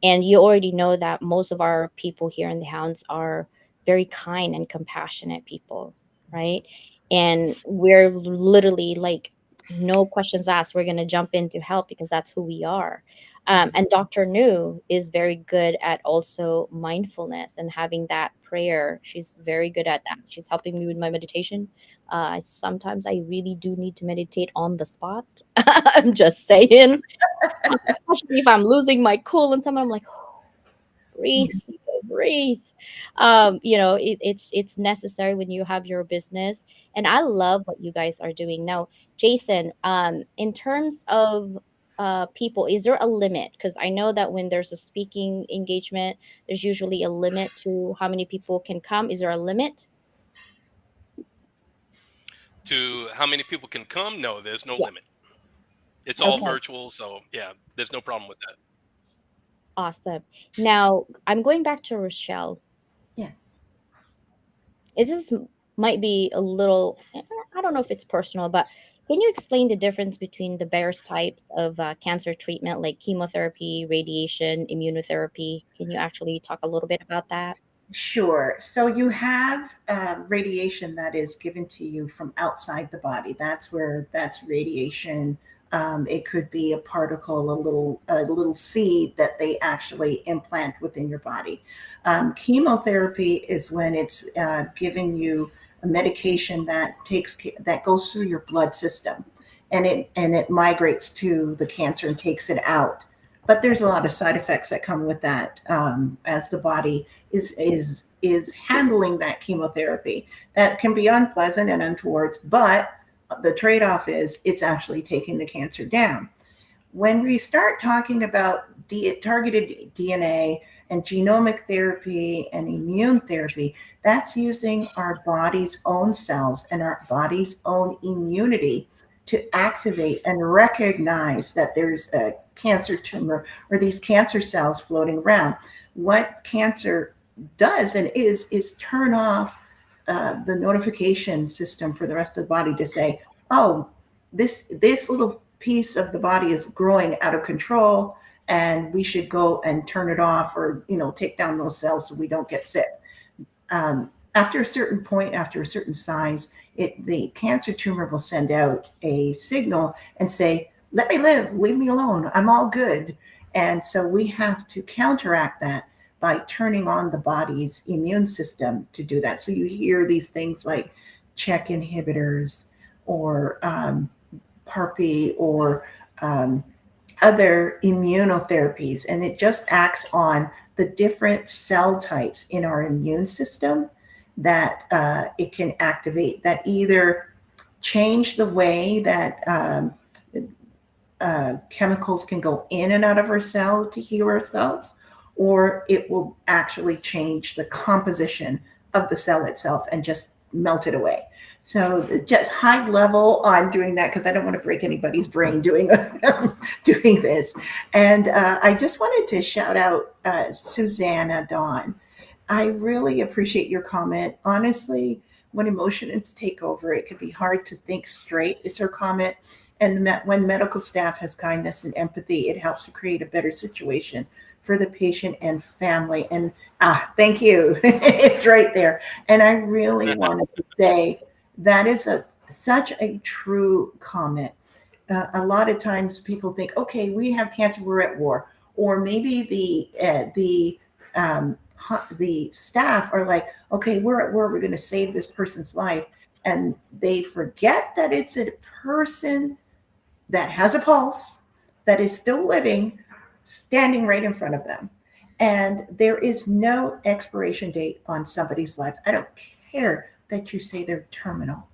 And you already know that most of our people here in the Hounds are very kind and compassionate people, right? And we're literally like no questions asked. We're going to jump in to help because that's who we are. And Dr. Nu is very good at also mindfulness and having that prayer. She's very good at that. She's helping me with my meditation. Sometimes I really do need to meditate on the spot. I'm just saying, especially if I'm losing my cool and something, I'm like, breathe, Cecil, breathe. It's necessary when you have your business, and I love what you guys are doing now. Jason, in terms of people, is there a limit? Because I know that when there's a speaking engagement, there's usually a limit to how many people can come. Is there a limit? To how many people can come? No, there's no Yeah. limit. It's all Okay. virtual, so yeah, there's no problem with that. Awesome. Now I'm going back to Rochelle. Yes. This might be a little, I don't know if it's personal, but can you explain the difference between the various types of cancer treatment, like chemotherapy, radiation, immunotherapy? Can you actually talk a little bit about that? Sure. So you have radiation that is given to you from outside the body. That's radiation. It could be a particle, a little seed that they actually implant within your body. Chemotherapy is when it's giving you a medication that goes through your blood system, and it migrates to the cancer and takes it out. But there's a lot of side effects that come with that, as the body is handling that chemotherapy that can be unpleasant and untoward, but the trade-off is it's actually taking the cancer down. When we start talking about targeted DNA and genomic therapy and immune therapy, that's using our body's own cells and our body's own immunity to activate and recognize that there's a cancer tumor or these cancer cells floating around. What cancer does and is turn off the notification system for the rest of the body to say, oh, this little piece of the body is growing out of control, and we should go and turn it off, or take down those cells so we don't get sick. After a certain point, after a certain size, the cancer tumor will send out a signal and say, let me live, leave me alone, I'm all good. And so we have to counteract that by turning on the body's immune system to do that. So you hear these things like check inhibitors, or PARP, or other immunotherapies, and it just acts on the different cell types in our immune system that it can activate, that either change the way that chemicals can go in and out of our cell to heal ourselves, or it will actually change the composition of the cell itself and just melt it away. So just high level on doing that, because I don't want to break anybody's brain doing doing this. And I just wanted to shout out Susanna Dawn. I really appreciate your comment. Honestly, when emotions take over, it can be hard to think straight, is her comment. And when medical staff has kindness and empathy, it helps to create a better situation for the patient and family. And thank you. It's right there. And I really wanted to say that is such a true comment. A lot of times people think, okay, we have cancer, we're at war, or maybe the staff are like, okay, we're at war, we're going to save this person's life, and they forget that it's a person that has a pulse, that is still living, standing right in front of them. And there is no expiration date on somebody's life. I don't care that you say they're terminal.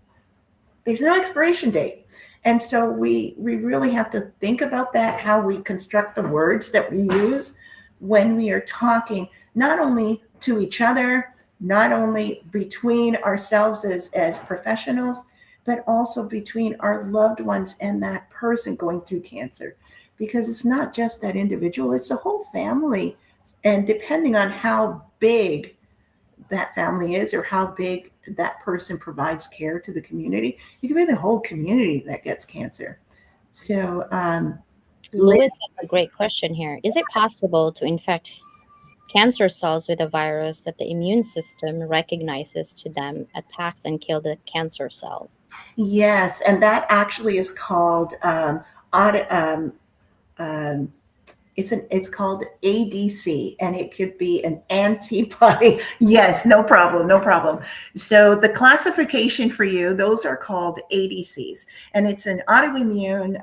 There's no expiration date. And so we really have to think about that, how we construct the words that we use when we are talking, not only to each other, not only between ourselves as professionals, but also between our loved ones and that person going through cancer. Because it's not just that individual, it's the whole family. And depending on how big that family is, or how big that person provides care to the community, it could be the whole community that gets cancer. So, Lewis has a great question here. Is it possible to infect cancer cells with a virus that the immune system recognizes to them, attacks, and kill the cancer cells. Yes, and that actually is called um, it's called ADC, and it could be an antibody. Yes, no problem, no problem. So the classification for you, those are called ADCs, and it's an autoimmune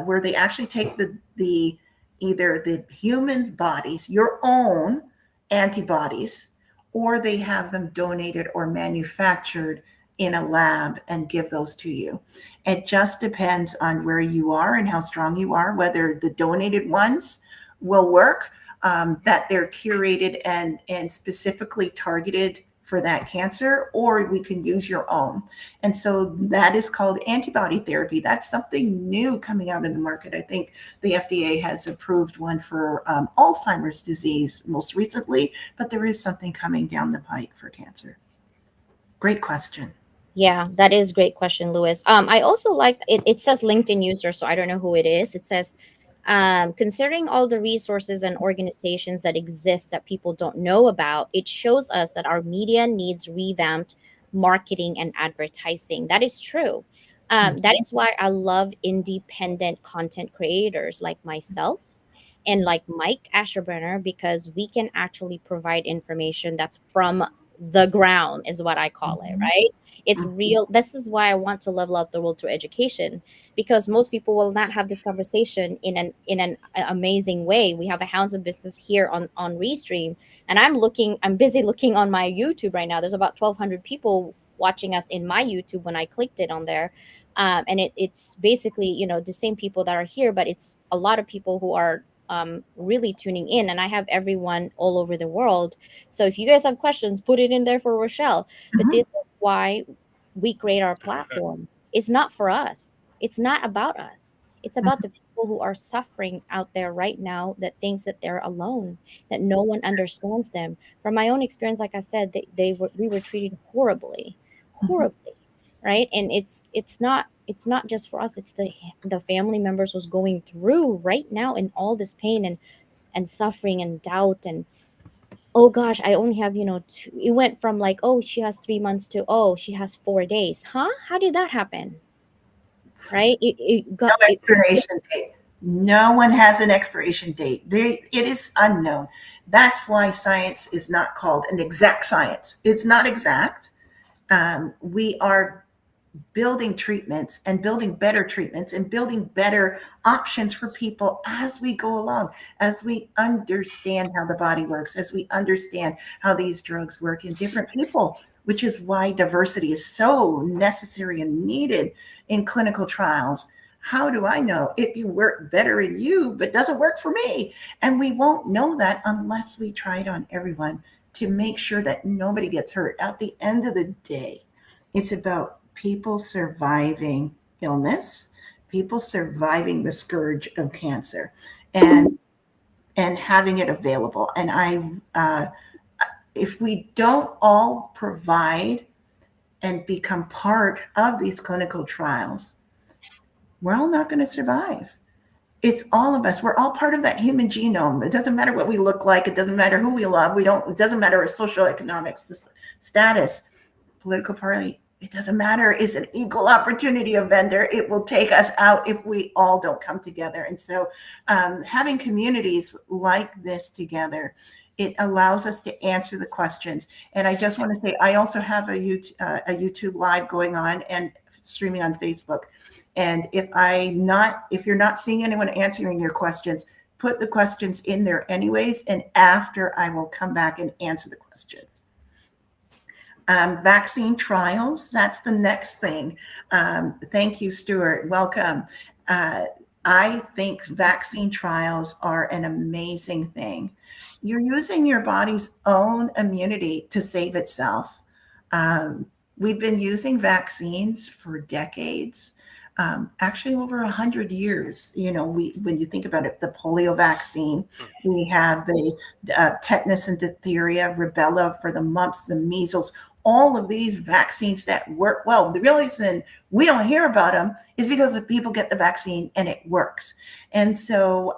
where they actually take the either the human's bodies, your own antibodies, or they have them donated or manufactured in a lab and give those to you. It just depends on where you are and how strong you are, whether the donated ones will work, that they're curated and specifically targeted for that cancer, or we can use your own. And so that is called antibody therapy. That's something new coming out in the market. I think the FDA has approved one for Alzheimer's disease most recently, but there is something coming down the pike for cancer. Great question. Yeah, that is great question, Lewis. I also like it. It says LinkedIn user, so I don't know who it is. It says, considering all the resources and organizations that exist that people don't know about, it shows us that our media needs revamped marketing and advertising. That is true. That is why I love independent content creators like myself and like Mike Asherbrenner, because we can actually provide information that's from the ground, is what I call it, Mhm. right? It's real. This is why I want to level up the world through education, because most people will not have this conversation in an amazing way. We have a hounds of business here on Restream, and I'm busy looking on my YouTube right now. There's about 1,200 people watching us in my YouTube when I clicked it on there. And it's basically, the same people that are here, but it's a lot of people who are really tuning in, and I have everyone all over the world. So if you guys have questions, put it in there for Rochelle. But Mhm. this is why we create our platform. It's not for us. It's not about us. It's about the people who are suffering out there right now, that thinks that they're alone, that no one understands them. From my own experience, like I said, we were treated horribly, Mhm. horribly, right? And it's not just for us. It's the family members who's going through right now in all this pain and suffering and doubt. And oh gosh, I only have, it went from like, oh, she has 3 months to, oh, she has 4 days. Huh? How did that happen? Right? It No got it. expiration date. No one has an expiration date. It is unknown. That's why science is not called an exact science. It's not exact. We are building treatments and building better treatments and building better options for people as we go along, as we understand how the body works, as we understand how these drugs work in different people, which is why diversity is so necessary and needed in clinical trials. How do I know it can work better in you, but doesn't work for me? And we won't know that unless we try it on everyone to make sure that nobody gets hurt. At the end of the day, it's about people surviving illness, people surviving the scourge of cancer, and and having it available. And if we don't all provide and become part of these clinical trials, we're all not going to survive. It's all of us. We're all part of that human genome. It doesn't matter what we look like. It doesn't matter who we love. We don't. It doesn't matter our socioeconomic status, political party. It doesn't matter. It's an equal opportunity offender. It will take us out if we all don't come together. And so, having communities like this together, it allows us to answer the questions. And I just want to say, I also have a YouTube live going on and streaming on Facebook. And if you're not seeing anyone answering your questions, put the questions in there anyways. And after, I will come back and answer the questions. Vaccine trials, that's the next thing. Thank you, Stuart. Welcome. I think vaccine trials are an amazing thing. You're using your body's own immunity to save itself. We've been using vaccines for decades. Actually, over 100 years. When you think about it, the polio vaccine, we have the tetanus and diphtheria, rubella for the mumps and measles. All of these vaccines that work well. The real reason we don't hear about them is because the people get the vaccine and it works. And so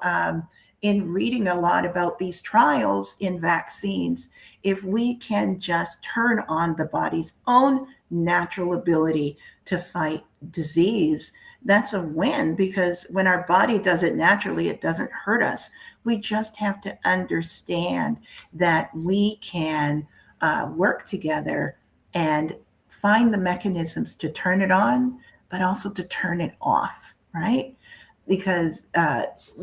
in reading a lot about these trials in vaccines, if we can just turn on the body's own natural ability to fight disease, that's a win, because when our body does it naturally, it doesn't hurt us. We just have to understand that we can work together and find the mechanisms to turn it on, but also to turn it off, right? Because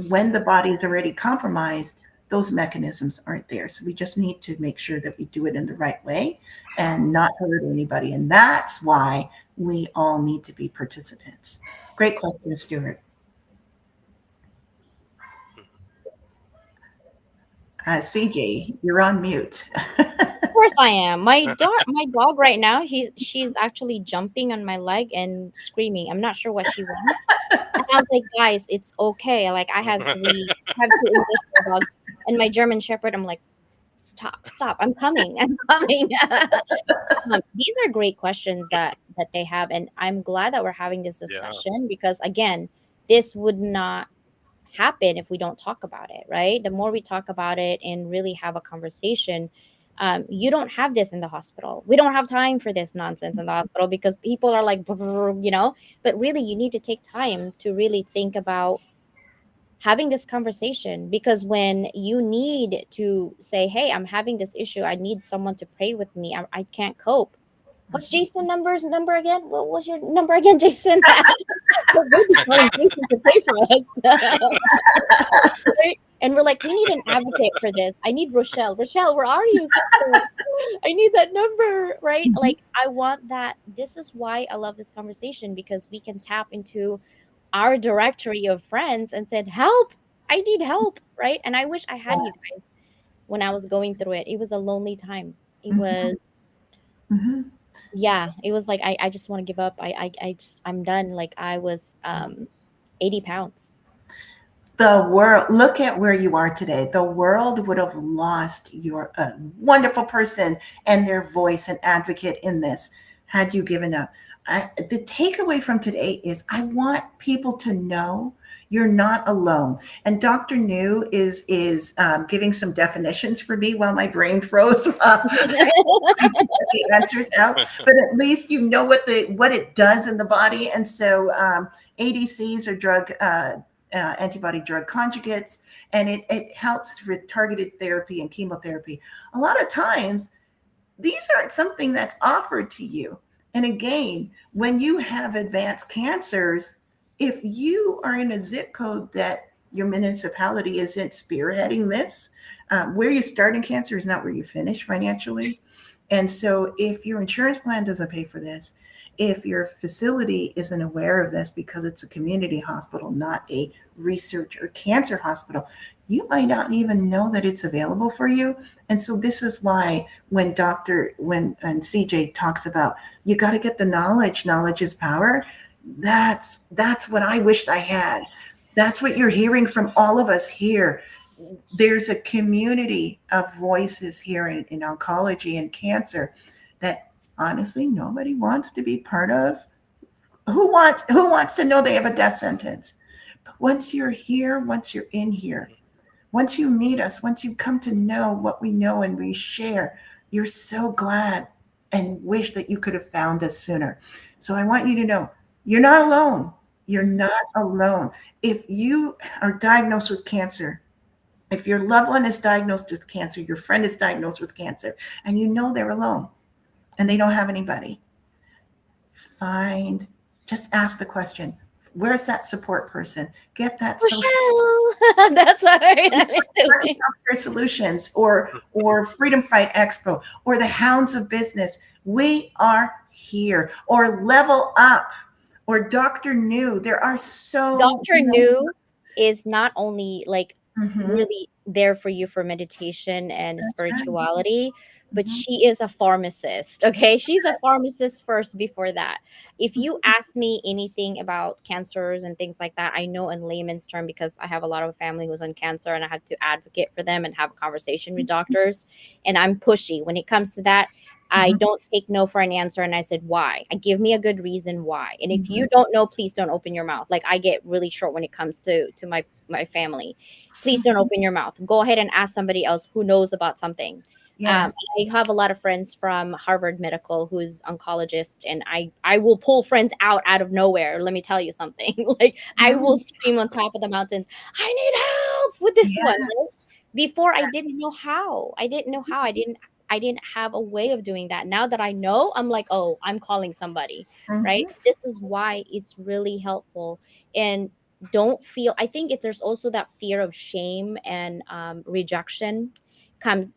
when the body is already compromised, those mechanisms aren't there. So we just need to make sure that we do it in the right way and not hurt anybody. And that's why we all need to be participants. Great question, Stuart. CJ, you're on mute. Of course I am. My dog right now, she's actually jumping on my leg and screaming. I'm not sure what she wants. And I was like, guys, it's okay. Like I have two English bulldogs and my German Shepherd. I'm like, stop, stop. I'm coming. I'm coming. These are great questions that they have, and I'm glad that we're having this Yeah. discussion because again, this would not happen if we don't talk about it, right? The more we talk about it and really have a conversation, you don't have this in the hospital. We don't have time for this nonsense in the hospital because people are like, but really, you need to take time to really think about having this conversation because when you need to say, hey, I'm having this issue, I need someone to pray with me, I can't cope. What's Jason number again? What was your number again, Jason? We'll be calling Jason to pray for us. Right? And we're like, we need an advocate for this. I need Rochelle. Rochelle, where are you, sister? I need that number, right? Mhm. Like, I want that. This is why I love this conversation because we can tap into our directory of friends and said, help, I need help, right? And I wish I had you Yes. guys when I was going through it. It was a lonely time. It Mhm. was, Mhm. yeah, it was like, I just want to give up. I'm done. Like, I was 80 pounds. The world, look at where you are today. The world would have lost your wonderful person and their voice and advocate in this had you given up. The takeaway from today is I want people to know you're not alone. And Dr. New is giving some definitions for me while my brain froze while trying to get the answers out. But at least you know what it does in the body. And so ADCs are antibody drug conjugates, and it helps with targeted therapy and chemotherapy. A lot of times, these aren't something that's offered to you. And again, when you have advanced cancers, if you are in a zip code that your municipality isn't spearheading this, where you start in cancer is not where you finish financially. And so, if your insurance plan doesn't pay for this, if your facility isn't aware of this because it's a community hospital, not a research or cancer hospital, you might not even know that it's available for you. And so, this is why when and CJ talks about you got to get the knowledge, knowledge is power. That's what I wished I had. That's what you're hearing from all of us here. There's a community of voices here in oncology and cancer that honestly nobody wants to be part of. Who wants to know they have a death sentence? But once you're here, once you're in here, once you meet us, once you come to know what we know and we share, you're so glad and wish that you could have found us sooner. So I want you to know you're not alone. You're not alone. If you are diagnosed with cancer, if your loved one is diagnosed with cancer, your friend is diagnosed with cancer, and you know they're alone and they don't have anybody, find, just ask the question, where's that support person? Get that social Rochelle, that's what I'm doing. Healthcare Solutions or Freedom Fight Expo or the Hounds of Business. We are here. Or Level Up or Dr. New. There are so Dr. many. New is not only like Mhm. really there for you for meditation and That's right. spirituality, but Mhm. she is a pharmacist. Okay. She's a pharmacist first before that. If you ask me anything about cancers and things like that, I know in layman's term because I have a lot of family who's on cancer and I have to advocate for them and have a conversation with doctors. And I'm pushy when it comes to that. I don't take no for an answer. And I said, why? I give me a good reason why. And if Mhm. you don't know, please don't open your mouth. Like I get really short when it comes to my family. Please don't open your mouth. Go ahead and ask somebody else who knows about something. Yes. I have a lot of friends from Harvard Medical who's oncologist, and I will pull friends out of nowhere. Let me tell you something. Like I will Mhm. scream on top of the mountains, I need help with this one. Right? Yes. Before I didn't know how. I didn't know how. I didn't have a way of doing that. Now that I know, I'm like, oh, I'm calling somebody, right? Mhm. This is why it's really helpful. And don't feel, I think there's also that fear of shame and rejection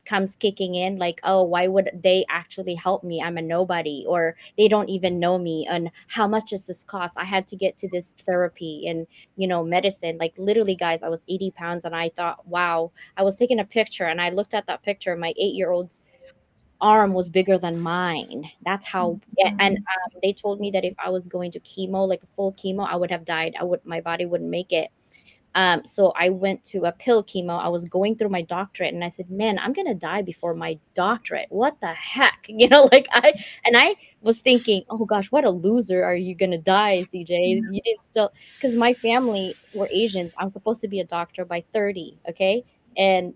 comes kicking in, like, oh, why would they actually help me? I'm a nobody, or they don't even know me, and how much does this cost? I had to get to this therapy and medicine. Like literally, guys, I was 80 pounds and I thought, wow. I was taking a picture and I looked at that picture. My 8-year old's arm was bigger than mine. That's how. Yeah, and Mhm. they told me that if I was going to chemo, like a full chemo, I would have died. My body wouldn't make it. So I went to a pill chemo. I was going through my doctorate and I said, man, I'm gonna die before my doctorate. What the heck? Like I was thinking, oh gosh, what a loser. Are you gonna die, CJ? You didn't still, because my family were Asians. I'm supposed to be a doctor by 30, okay? And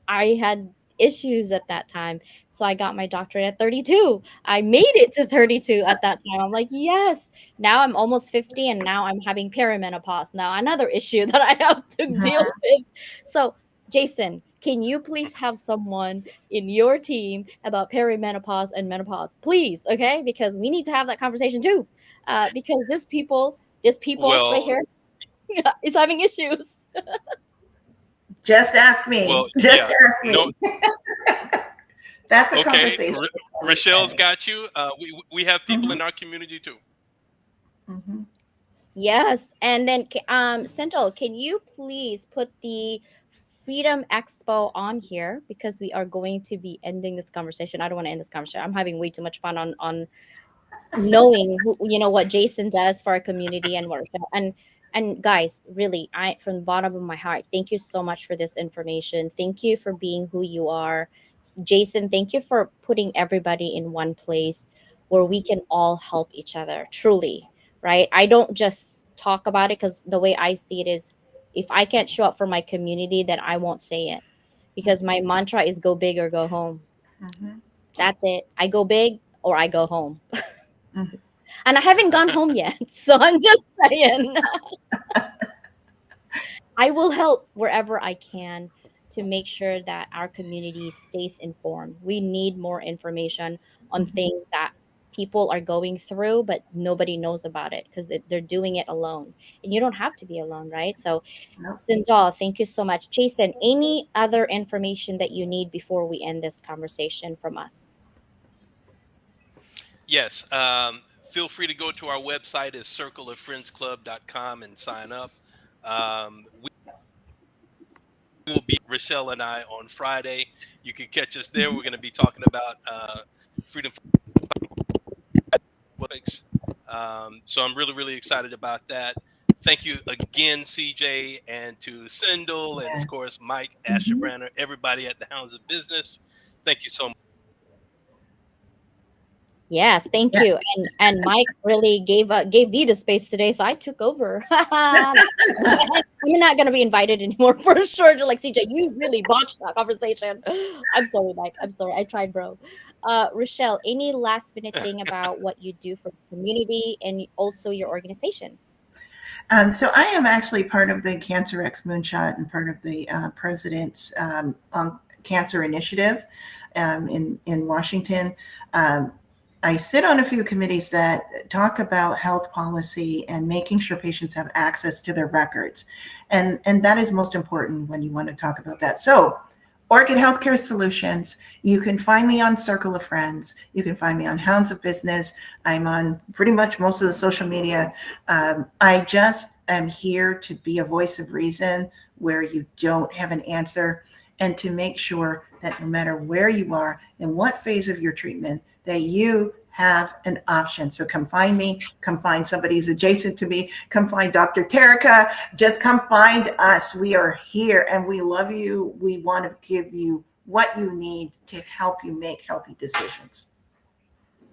I had issues at that time. So I got my doctorate at 32. I made it to 32 at that time. I'm like, yes. Now I'm almost 50 and now I'm having perimenopause. Now another issue that I have to deal Mhm. with. So, Jason, can you please have someone in your team about perimenopause and menopause, please? Okay, because we need to have that conversation too. Because this people right Well, here is having issues. Just ask me. well, Just yeah, ask no, me. That's a okay. conversation. Rochelle's got you. We have people Mhm. in our community too. Mhm. Yes, and then Central, can you please put the Freedom Expo on here, because we are going to be ending this conversation. I don't want to end this conversation. I'm having way too much fun on knowing what Jason does for our community and what and guys, really, I from the bottom of my heart, thank you so much for this information. Thank you for being who you are. Jason, thank you for putting everybody in one place where we can all help each other, truly, right? I don't just talk about it, because the way I see it is, if I can't show up for my community, then I won't say it, because my mantra is go big or go home. Mhm. That's it. I go big or I go home. Mhm. And I haven't gone home yet. So I'm just saying, I will help wherever I can to make sure that our community stays informed. We need more information on Mhm. things that people are going through, but nobody knows about it because they're doing it alone. And you don't have to be alone, right? So, Nope. Sinjal, thank you so much. Jason, any other information that you need before we end this conversation from us? Yes. Feel free to go to our website is circleoffriendsclub.com and sign up. We will be Rochelle and I on Friday. You can catch us there. Mhm. We're going to be talking about freedom topics. So I'm really, really excited about that. Thank you again, CJ, and to Sindel, and of Yeah. course, Mike, Mhm. Asherbranner, everybody at the Hounds of Business. Thank you so much. Yes, thank Yeah. you. And Mike really gave me the space today, so I took over. I'm not gonna be invited anymore for sure. To like CJ, you really botched that conversation. I'm sorry, Mike. I'm sorry. I tried, bro. Rochelle, any last minute thing about what you do for the community and also your organization? So I am actually part of the Cancer X Moonshot and part of the president's on cancer initiative in Washington. Um, I sit on a few committees that talk about health policy and making sure patients have access to their records, and that is most important when you want to talk about that. So Orchid Healthcare Solutions. You can find me on Circle of Friends. You can find me on Hounds of Business. I'm on pretty much most of the social media. I just am here to be a voice of reason where you don't have an answer, and to make sure that no matter where you are and what phase of your treatment, that you have an option. So come find me, come find somebody who's adjacent to me, come find Dr. Terica, just come find us. We are here and we love you. We want to give you what you need to help you make healthy decisions.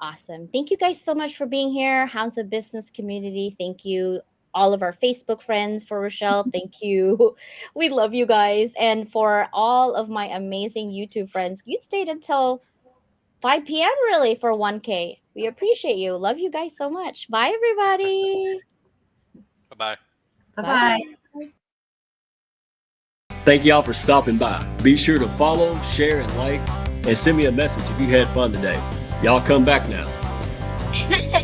Awesome. Thank you guys so much for being here. Hounds of Business community. Thank you. All of our Facebook friends for Rochelle. Thank you. We love you guys. And for all of my amazing YouTube friends, you stayed until 5 p.m. really for 1K. We appreciate you. Love you guys so much. Bye, everybody. Bye bye. Bye Bye bye. bye. Thank y'all for stopping by. Be sure to follow, share, and like, and send me a message if you had fun today. Y'all come back now.